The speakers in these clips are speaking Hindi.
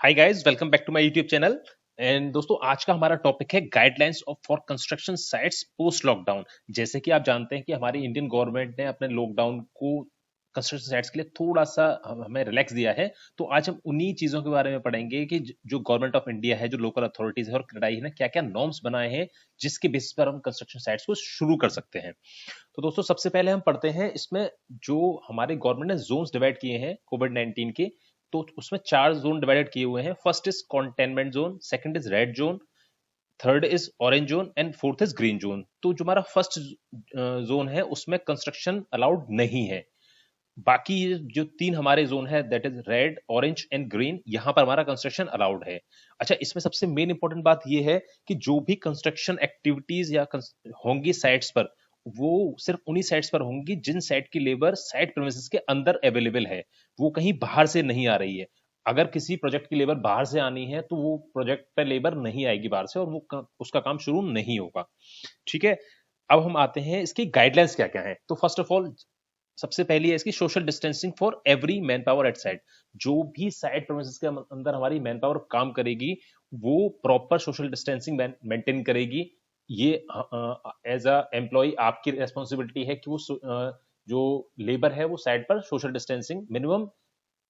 Hi guys, welcome back to my YouTube channel. And दोस्तों, आज का हमारा टॉपिक है guidelines of for construction sites post lockdown. जैसे कि आप जानते हैं कि हमारी इंडियन गवर्नमेंट ने अपने लॉकडाउन को कंस्ट्रक्शन साइट्स के लिए थोड़ा सा हमें रिलैक्स दिया है। तो आज हम उन्हीं चीजों के बारे में पढ़ेंगे कि जो गवर्नमेंट ऑफ इंडिया है, जो लोकल अथॉरिटीज है और क्रेडाई ने क्या क्या नॉर्म्स बनाए हैं जिसके बेसिस पर हम कंस्ट्रक्शन साइट्स को शुरू कर सकते हैं। तो दोस्तों, सबसे पहले हम पढ़ते हैं इसमें जो हमारे गवर्नमेंट ने जोन्स डिवाइड किए हैं कोविड-19 के। तो उसमें 4 जोन डिवाइडेड किए हुए हैं। First is containment zone, second is red zone, third is orange zone and fourth is green zone. तो जो हमारा फर्स्ट जोन है उसमें कंस्ट्रक्शन अलाउड नहीं है। बाकी जो 3 हमारे जोन है, that is red, orange and green, यहां पर हमारा कंस्ट्रक्शन अलाउड है। अच्छा, इसमें सबसे मेन इंपॉर्टेंट बात यह है कि जो भी कंस्ट्रक्शन एक्टिविटीज या होंगी साइट्स पर, वो सिर्फ उन्हीं साइट्स पर होंगी जिन साइट की लेबर साइट प्रीमिसेस के अंदर अवेलेबल है, वो कहीं बाहर से नहीं आ रही है। अगर किसी प्रोजेक्ट की लेबर बाहर से आनी है तो वो प्रोजेक्ट पे लेबर नहीं आएगी बाहर से, और वो उसका काम शुरू नहीं होगा। ठीक है, अब हम आते हैं इसकी गाइडलाइंस क्या क्या है। तो फर्स्ट ऑफ ऑल, सबसे पहली है इसकी social distancing for every man power at site. जो भी साइट प्रीमिसेस के अंदर हमारी मैन पावर काम करेगी, वो प्रॉपर सोशल डिस्टेंसिंग मेंटेन करेगी। ये एज अ एम्प्लॉय आपकी रेस्पॉन्सिबिलिटी है कि वो जो लेबर है वो साइट पर सोशल डिस्टेंसिंग मिनिमम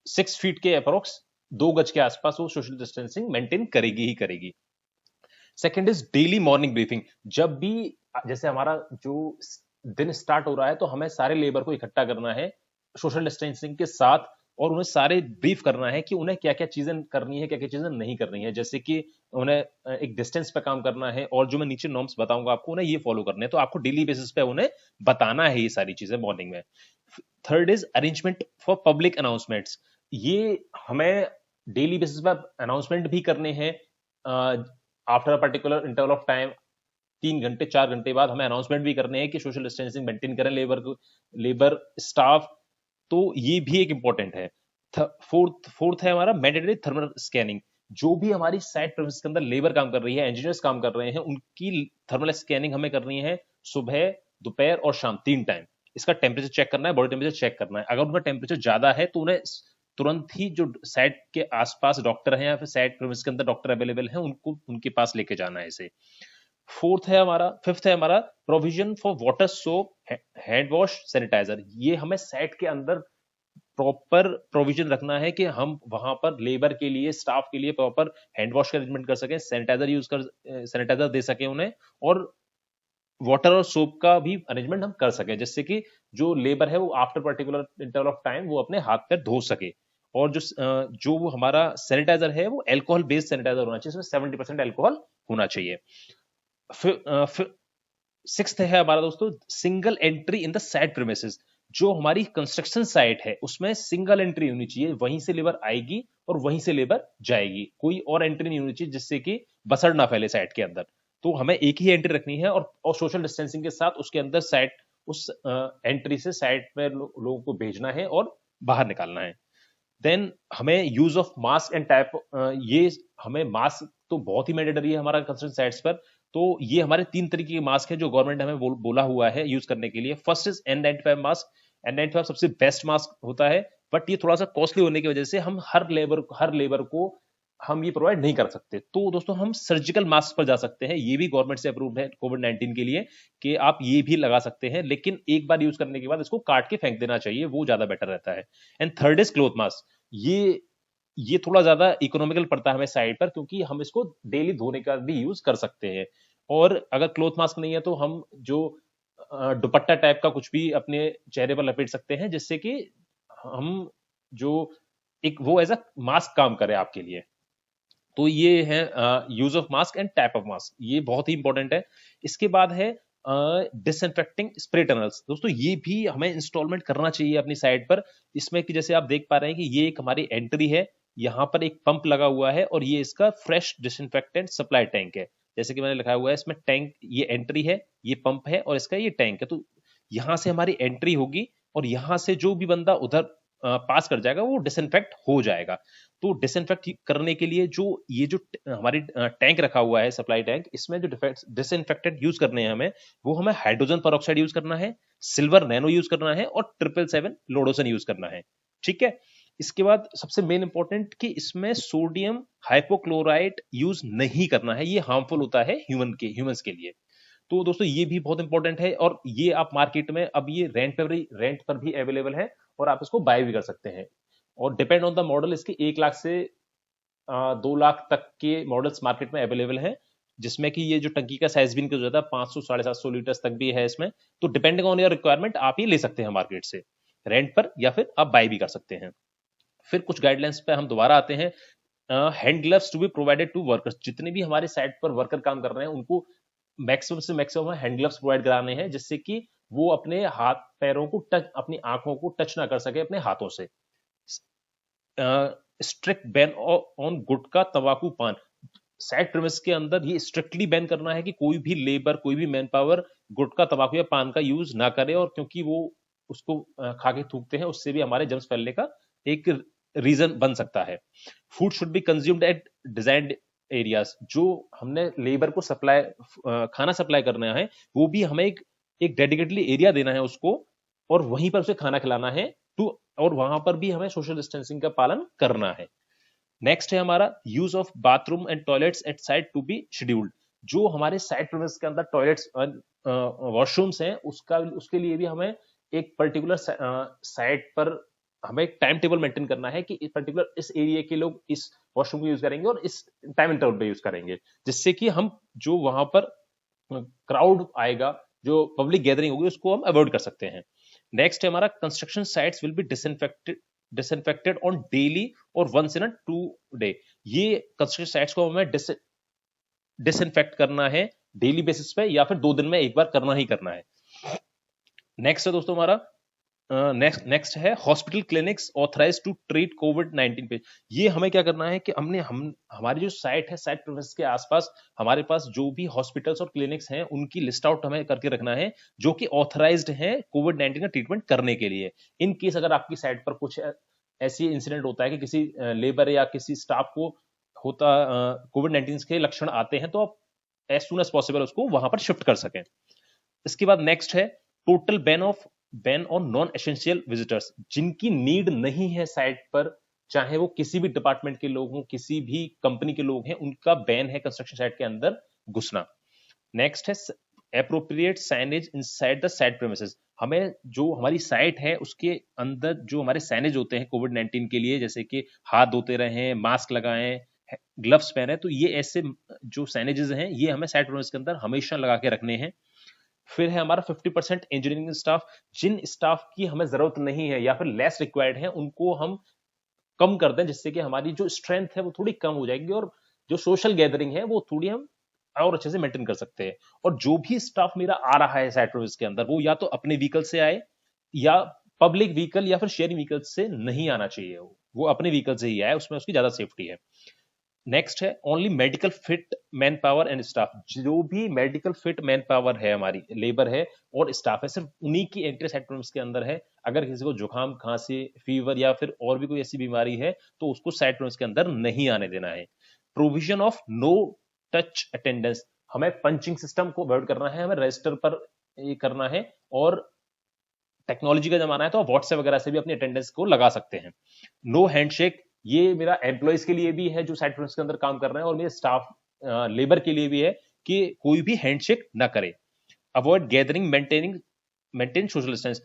6 फीट के अप्रोक्स 2 गज के आसपास वो सोशल डिस्टेंसिंग मेंटेन करेगी ही करेगी। Second is daily morning briefing. जब भी जैसे हमारा जो दिन स्टार्ट हो रहा है तो हमें सारे लेबर को इकट्ठा करना है सोशल डिस्टेंसिंग के साथ, और उन्हें सारे ब्रीफ करना है कि उन्हें क्या क्या चीजें करनी है, क्या क्या चीजें नहीं करनी है। जैसे कि उन्हें एक डिस्टेंस पे काम करना है, और जो मैं नीचे नॉर्म्स बताऊंगा आपको, उन्हें ये फॉलो करने हैं। तो आपको डेली बेसिस पे उन्हें बताना है ये सारी चीजें मॉर्निंग में। Third is arrangement for public announcements. ये हमें डेली बेसिस पे अनाउंसमेंट भी करने हैं। After a particular interval of time, 3 घंटे 4 घंटे बाद हमें अनाउंसमेंट भी करने हैं कि सोशल डिस्टेंसिंग मेंटेन करें लेबर को, लेबर स्टाफ। तो ये भी एक इंपॉर्टेंट है। फोर्थ है हमारा मैंडेटरी थर्मल स्कैनिंग। जो भी हमारी साइट प्रेमिसेस के अंदर लेबर काम कर रही है, इंजीनियर्स काम कर रहे हैं, उनकी थर्मल स्कैनिंग हमें करनी है सुबह, दोपहर और शाम 3 टाइम। इसका टेम्परेचर चेक करना है, बॉडी टेम्परेचर चेक करना है। अगर उनका टेम्परेचर ज्यादा है तो उन्हें तुरंत ही जो साइट के आसपास डॉक्टर हैं या फिर साइट प्रेमिसेस के अंदर डॉक्टर अवेलेबल हैं, उनको उनके पास लेके जाना है इसे। फिफ्थ है हमारा provision for water, soap, hand wash, sanitizer. ये हमें साइट के अंदर प्रॉपर प्रोविजन रखना है कि हम वहां पर लेबर के लिए, स्टाफ के लिए प्रॉपर हैंड वॉश का अरेंजमेंट कर सकें, सैनिटाइजर दे सकें उन्हें, और वाटर और सोप का भी अरेंजमेंट हम कर सकें, जिससे कि जो लेबर है वो after particular interval of time वो अपने हाथ पैर धो सके। और जो वो हमारा सैनिटाइजर है वो अल्कोहल बेस्ड सैनिटाइजर होना चाहिए, इसमें 70% अल्कोहल होना चाहिए। फिर सिक्स्थ है हमारा दोस्तों, single entry in the site premises. जो हमारी कंस्ट्रक्शन साइट है उसमें सिंगल एंट्री होनी चाहिए, वहीं से लेबर आएगी और वहीं से लेबर जाएगी, कोई और एंट्री नहीं होनी चाहिए जिससे कि बसड़ ना फैले साइट के अंदर। तो हमें एक ही एंट्री रखनी है, और सोशल डिस्टेंसिंग के साथ उसके अंदर साइट, उस एंट्री से साइट में लोगों को भेजना है और बाहर निकालना है। देन हमें use of mask and type, ये हमें मास्क तो बहुत ही मैंडेटरी है हमारा कंस्ट्रक्शन साइट्स पर। तो ये हमारे 3 तरीके के मास्क है जो गवर्नमेंट ने हमें बोला हुआ है यूज करने के लिए। First is N95 mask. N95 सबसे बेस्ट मास्क होता है, बट ये थोड़ा सा कॉस्टली होने की वजह से हम हर लेबर को हम ये प्रोवाइड नहीं कर सकते। तो दोस्तों, हम सर्जिकल मास्क पर जा सकते हैं, ये भी गवर्नमेंट से अप्रूव्ड है कोविड-19 के लिए, कि आप ये भी लगा सकते हैं, लेकिन एक बार यूज करने के बाद इसको काट के फेंक देना चाहिए, वो ज्यादा बेटर रहता है। And third is cloth mask. ये थोड़ा ज्यादा इकोनॉमिकल पड़ता है हमें साइड पर, क्योंकि हम इसको डेली धोने का भी यूज कर सकते हैं। और अगर क्लोथ मास्क नहीं है तो हम जो दुपट्टा टाइप का कुछ भी अपने चेहरे पर लपेट सकते हैं, जिससे कि हम जो एक वो एज अ मास्क काम करे आपके लिए। तो ये है use of mask and type of mask, ये बहुत ही इंपॉर्टेंट है। इसके बाद है डिसइंफेक्टिंग स्प्रे टनल्स। दोस्तों, ये भी हमें इंस्टॉलमेंट करना चाहिए अपनी साइट पर। इसमें कि जैसे आप देख पा रहे हैं कि ये एक हमारी एंट्री है, यहाँ पर एक पंप लगा हुआ है, और ये इसका फ्रेश डिसइंफेक्टेंट सप्लाई टैंक है। जैसे कि मैंने लिखा हुआ है इसमें टैंक, ये एंट्री है, ये पंप है, और इसका ये टैंक है। तो यहाँ से हमारी एंट्री होगी, और यहाँ से जो भी बंदा उधर पास कर जाएगा वो डिसइंफेक्ट हो जाएगा। तो डिसइंफेक्ट करने के लिए जो ये जो हमारी टैंक रखा हुआ है, सप्लाई टैंक, इसमें जो डिसइंफेक्टेंट यूज करने हैं हमें हाइड्रोजन पेरोक्साइड यूज करना है, सिल्वर नैनो यूज करना है, और 777 लोडोसन यूज करना है। ठीक है। इसके बाद सबसे मेन इंपॉर्टेंट कि इसमें सोडियम हाइपोक्लोराइट यूज नहीं करना है, ये हार्मफुल होता है ह्यूमंस के लिए। तो दोस्तों ये भी बहुत इंपॉर्टेंट है, और ये आप मार्केट में अब ये रेंट पर भी अवेलेबल है, और आप इसको बाय भी कर सकते हैं। और डिपेंड ऑन द मॉडल इसके 1 लाख से 2 लाख तक के मॉडल्स मार्केट में अवेलेबल हैं, जिसमें कि ये जो टंकी का साइज भी इनका जो है 500 750 लीटर्स तक भी है इसमें। तो डिपेंडिंग ऑन योर रिक्वायरमेंट आप ये ले सकते हैं मार्केट से रेंट पर, या फिर आप बाय भी कर सकते हैं। फिर कुछ गाइडलाइंस पे हम दोबारा आते हैं। Hand gloves to be provided to workers, जितने भी हमारे साइट पर वर्कर काम कर रहे हैं उनको मैक्सिमम से मैक्सिमम हैंड ग्लव्स प्रोवाइड कराने हैं, जिससे कि वो अपने हाथ पैरों को टच, अपनी आंखों को टच ना कर सके अपने हाथों से। स्ट्रिक्ट बैन ऑन गुटखा तंबाकू पान, साइट प्रीमिस के अंदर ये स्ट्रिक्टली बैन करना है कि कोई भी लेबर, कोई भी मैन पावर गुटखा तंबाकू या पान का यूज ना करे, और क्योंकि वो उसको खा के थूकते हैं, उससे भी हमारे जर्म्स फैलने का एक रीजन बन सकता है। Food should be consumed at designed areas, जो हमने लेबर को खाना सप्लाई करना है, वो भी हमें एक डेडिकेटली एरिया देना है उसको, और वहीं पर उसे खाना खिलाना है। और वहां पर भी हमें सोशल डिस्टेंसिंग का पालन करना है। नेक्स्ट है हमारा use of bathroom and toilets at site to be scheduled, जो हमारे साइट प्रीमिस के अंदर टॉयलेट्स वॉशरूम्स हैं, उसके लिए भी हमें एक पर्टिकुलर साइट पर हमें एक टाइम टेबल मेंटेन करना है कि पर्टिकुलर इस एरिया के लोग इस वॉशरूम को यूज करेंगे और इस टाइम इंटरवल पे यूज करेंगे, जिससे कि हम जो वहां पर क्राउड आएगा, जो पब्लिक गैदरिंग होगी, उसको हम अवॉइड कर सकते हैं। नेक्स्ट है हमारा construction sites will be disinfected on daily और वंस इन अ 2 डे, ये कंस्ट्रक्शन साइट्स को हमें डिसइंफेक्ट करना है डेली बेसिस पे, या फिर 2 दिन में एक बार करना ही करना है। नेक्स्ट है दोस्तों हमारा नेक्स्ट है hospital clinics authorise to treat कोविड-19 पे। ये हमें क्या करना है कि हमारी जो साइट है, साइट प्रीमिस के आसपास हमारे पास जो भी हॉस्पिटल्स और क्लिनिक्स हैं, उनकी लिस्ट आउट हमें करके रखना है, जो कि ऑथराइज्ड हैं कोविड-19 का ट्रीटमेंट करने के लिए। इन केस अगर आपकी साइट पर कुछ ऐसी इंसिडेंट होता है कि किसी लेबर या किसी स्टाफ को कोविड-19 के लक्षण आते हैं, तो आप एज सुन एज पॉसिबल उसको वहां पर शिफ्ट कर सकें। इसके बाद नेक्स्ट है total ban on non essential visitors, जिनकी नीड नहीं है साइट पर, चाहे वो किसी भी डिपार्टमेंट के लोग हों, किसी भी कंपनी के लोग हैं, उनका बैन है कंस्ट्रक्शन साइट के अंदर घुसना। नेक्स्ट है appropriate signage inside the site premises, हमें जो हमारी साइट है उसके अंदर जो हमारे साइनेज होते हैं कोविड-19 के लिए, जैसे कि हाथ धोते रहें, मास्क लगाएं, ग्लव्स पहने, तो ये ऐसे जो साइनेजेस हैं ये हमें साइट प्रीमिसेस के अंदर हमेशा लगा के रखने हैं। फिर है हमारा 50% इंजीनियरिंग स्टाफ, जिन स्टाफ की हमें जरूरत नहीं है या फिर लेस रिक्वायर्ड है, उनको हम कम कर दें, जिससे कि हमारी जो स्ट्रेंथ है वो थोड़ी कम हो जाएगी, और जो सोशल गैदरिंग है वो थोड़ी हम और अच्छे से मेंटेन कर सकते हैं। और जो भी स्टाफ मेरा आ रहा है साइट प्रीमिस के अंदर, वो या तो अपने व्हीकल से आए, या पब्लिक व्हीकल या फिर शेयरिंग व्हीकल से नहीं आना चाहिए, वो अपने व्हीकल से ही आए, उसमें उसकी ज्यादा सेफ्टी है। नेक्स्ट है only medical fit man power and staff, जो भी मेडिकल फिट मैन पावर है, हमारी लेबर है और स्टाफ है, सिर्फ उन्हीं की एंट्री साइट प्रीमिस के अंदर है। अगर किसी को जुकाम, खांसी, फीवर या फिर और भी कोई ऐसी बीमारी है, तो उसको साइट प्रीमिस के अंदर नहीं आने देना है। Provision of no touch attendance, हमें पंचिंग सिस्टम को अवॉइड करना है, हमें रजिस्टर पर ये करना है, और टेक्नोलॉजी का जमाना है तो आप व्हाट्सएप वगैरह से भी अपनी अटेंडेंस को लगा सकते हैं। नो हैंडशेक, ये मेरा एम्प्लॉयज के लिए भी है जो साइट प्रीमिस के अंदर काम कर रहे हैं, और मेरे स्टाफ लेबर के लिए भी है कि कोई भी हैंडशेक ना करे। Avoid gathering, maintain social distance,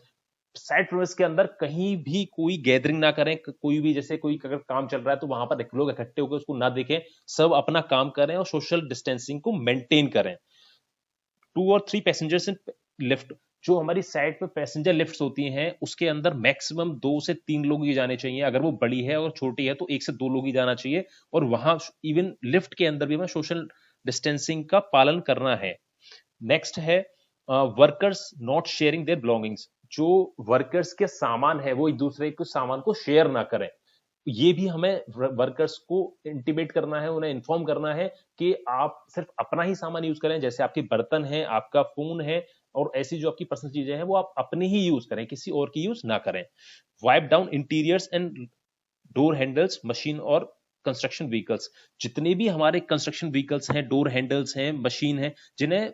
site premise के अंदर कहीं भी कोई गैदरिंग ना करें, कोई भी, जैसे कोई अगर काम चल रहा है तो वहां पर लोग इकट्ठे होकर उसको ना देखें, सब अपना काम करें और सोशल डिस्टेंसिंग को मेंटेन करें। 2 और 3 पैसेंजर्स इन लिफ्ट, जो हमारी साइट पे पैसेंजर लिफ्ट्स होती हैं उसके अंदर मैक्सिमम 2 से 3 लोग ही जाने चाहिए, अगर वो बड़ी है और छोटी है तो 1 से 2 लोग ही जाना चाहिए, और वहां इवन लिफ्ट के अंदर भी हमें सोशल डिस्टेंसिंग का पालन करना है। नेक्स्ट है workers not sharing their belongings, जो वर्कर्स के सामान है वो एक दूसरे के सामान को शेयर ना करें, ये भी हमें वर्कर्स को इंटीमेट करना है, उन्हें इन्फॉर्म करना है कि आप सिर्फ अपना ही सामान यूज करें, जैसे आपके बर्तन है, आपका फोन है, और ऐसी जो आपकी पर्सनल चीजें हैं वो आप अपनी ही यूज करें, किसी और की यूज ना करें। Wipe down interiors and door handles machine और कंस्ट्रक्शन व्हीकल्स, जितने भी हमारे कंस्ट्रक्शन व्हीकल्स हैं, डोर हैंडल्स हैं, मशीन है, जिन्हें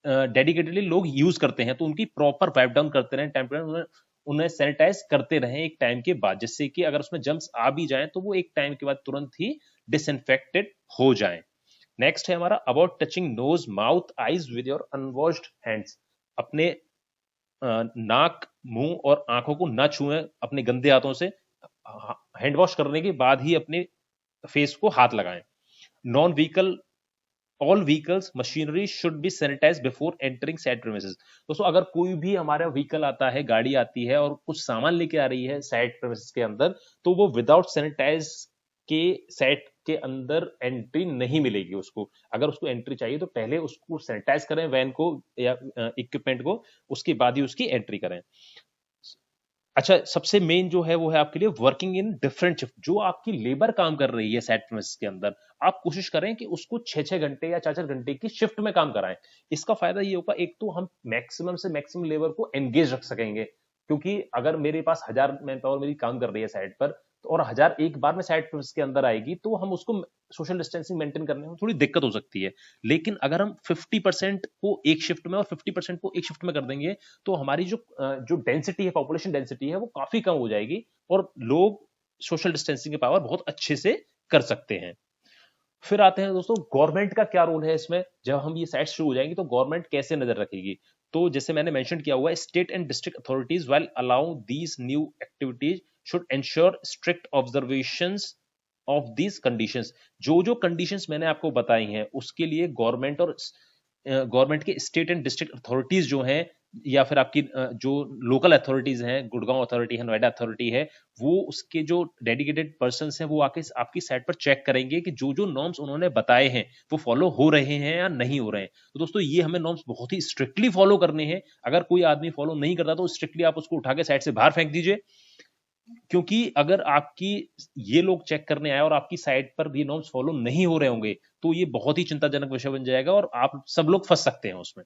डेडिकेटेडली लोग यूज करते हैं, तो उनकी प्रॉपर वाइप डाउन करते रहें, टेम्परेरी उन्हें सैनिटाइज करते रहें एक टाइम के बाद, जिससे कि अगर उसमें जर्म्स आ भी जाएं तो वो एक टाइम के बाद तुरंत ही डिसइंफेक्टेड हो जाएं। नेक्स्ट है हमारा about touching nose mouth eyes with your unwashed hands. अपने नाक मुंह और आंखों को ना छुएं अपने गंदे हाथों से, हैंड वॉश करने के बाद ही अपने फेस को हाथ लगाएं। Non vehicle all vehicles machinery should be sanitize before entering site premises. दोस्तों अगर कोई भी हमारा व्हीकल आता है, गाड़ी आती है और कुछ सामान लेके आ रही है साइट प्रीमिसेस के अंदर, तो वो विदाउट सैनिटाइज के साइट के अंदर एंट्री नहीं मिलेगी उसको। अगर उसको एंट्री चाहिए तो पहले उसको सैनिटाइज करें वैन को या इक्विपमेंट को, उसके बाद ही उसकी एंट्री करें। अच्छा, सबसे मेन जो है वो है आपके लिए वर्किंग इन डिफरेंट शिफ्ट। जो आपकी लेबर काम कर रही है साइट प्रीमिसेस के अंदर, आप कोशिश करें कि उसको 6-6 घंटे या 4-4 घंटे की शिफ्ट में काम कराएं। इसका फायदा ये होगा, एक तो हम मैक्सिमम से मैक्सिमम लेबर को एंगेज रख सकेंगे, क्योंकि अगर मेरे पास 1000 मैन पावर मेरी काम कर रही है साइट पर, तो और 1000 एक बार में साइट प्रीमिसेस के अंदर आएगी, तो हम उसको सोशल डिस्टेंसिंग मेंटेन करने में थोड़ी दिक्कत हो सकती है। लेकिन अगर हम 50% को एक शिफ्ट में और 50% को एक शिफ्ट में कर देंगे, तो हमारी जो डेंसिटी है, पॉपुलेशन डेंसिटी है, वो काफी कम हो जाएगी और लोग सोशल डिस्टेंसिंग की पावर बहुत अच्छे से कर सकते हैं। फिर आते हैं दोस्तों, गवर्नमेंट का क्या रोल है इसमें। जब हम ये साइट शुरू हो जाएंगी तो गवर्नमेंट कैसे नजर रखेगी। तो जैसे मैंने मेंशन किया हुआ है, state and district authorities while allow these new activities should ensure strict observations of these conditions. जो जो कंडीशंस मैंने आपको बताई हैं उसके लिए गवर्नमेंट और गवर्नमेंट के स्टेट एंड डिस्ट्रिक्ट अथॉरिटीज जो हैं, या फिर आपकी जो लोकल अथॉरिटीज हैं, गुड़गांव अथॉरिटी है, नोएडा अथॉरिटी है, वो उसके जो डेडिकेटेड पर्सन हैं वो आके आपकी साइट पर चेक करेंगे कि जो जो नॉर्म्स उन्होंने बताए हैं वो फॉलो हो रहे हैं या नहीं हो रहे हैं। तो दोस्तों ये हमें नॉर्म्स बहुत ही स्ट्रिक्टली फॉलो करने हैं। अगर कोई आदमी फॉलो नहीं करता तो स्ट्रिक्टली आप उसको उठा के साइट से बाहर फेंक दीजिए, क्योंकि अगर आपकी ये लोग चेक करने आए और आपकी साइट पर ये नॉर्म्स फॉलो नहीं हो रहे होंगे तो ये बहुत ही चिंताजनक विषय बन जाएगा और आप सब लोग फंस सकते हैं उसमें।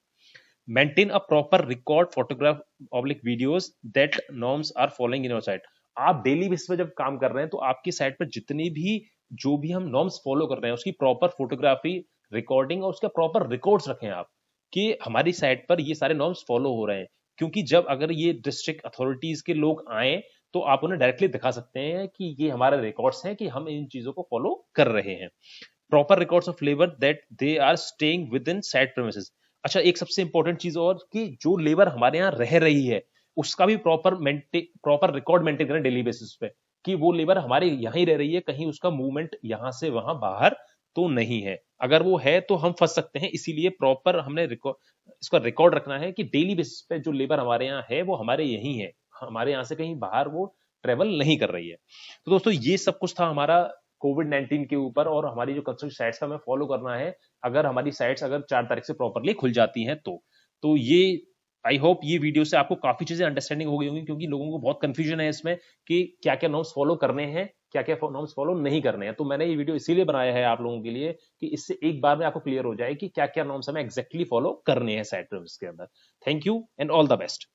Maintain a proper record photograph oblique videos that norms are following in your site. आप डेली बेसिस पे जब काम कर रहे हैं तो आपकी साइट पर जितनी भी जो भी हम नॉर्म्स फॉलो कर रहे हैं उसकी प्रॉपर फोटोग्राफी, रिकॉर्डिंग और उसका प्रॉपर रिकॉर्ड्स रखें आप, कि हमारी साइट पर ये सारे नॉर्म्स फॉलो हो रहे हैं। क्योंकि जब अगर ये डिस्ट्रिक्ट अथॉरिटीज के लोग आए तो आप उन्हें डायरेक्टली दिखा सकते हैं कि ये हमारे रिकॉर्ड्स हैं कि हम इन चीजों को फॉलो कर रहे हैं। Proper records of labour that they are staying with in site premises. अच्छा, एक सबसे इंपॉर्टेंट चीज और, कि जो लेबर हमारे यहाँ रह रही है उसका भी प्रॉपर रिकॉर्ड मेंटेन करें डेली बेसिस पे, कि वो लेबर हमारे यहाँ ही रह रही है, कहीं उसका मूवमेंट यहाँ से वहां बाहर तो नहीं है। अगर वो है तो हम फंस सकते हैं, इसीलिए प्रॉपर हमने इसका रिकॉर्ड रखना है कि डेली बेसिस पे जो लेबर हमारे यहाँ है वो हमारे यही है, हमारे यहाँ से कहीं बाहर वो ट्रेवल नहीं कर रही है। तो दोस्तों ये सब कुछ था हमारा कोविड-19 के ऊपर, और हमारी जो कंस्ट्रक्शन साइट्स का हमें फॉलो करना है अगर हमारी साइट्स अगर 4 तारीख से प्रॉपर्ली खुल जाती हैं तो ये आई होप ये वीडियो से आपको काफी चीजें अंडरस्टैंडिंग हो गई होंगी, क्योंकि लोगों को बहुत कंफ्यूजन है इसमें कि क्या क्या नॉर्म्स फॉलो करने हैं, क्या क्या नॉर्म्स फॉलो नहीं करने हैं। तो मैंने ये वीडियो इसीलिए बनाया है आप लोगों के लिए कि इससे एक बार में आपको क्लियर हो जाए कि क्या क्या नॉर्म्स हमें एग्जैक्टली फॉलो करने हैं साइट प्रीमिसेस के अंदर। Thank you and all the best.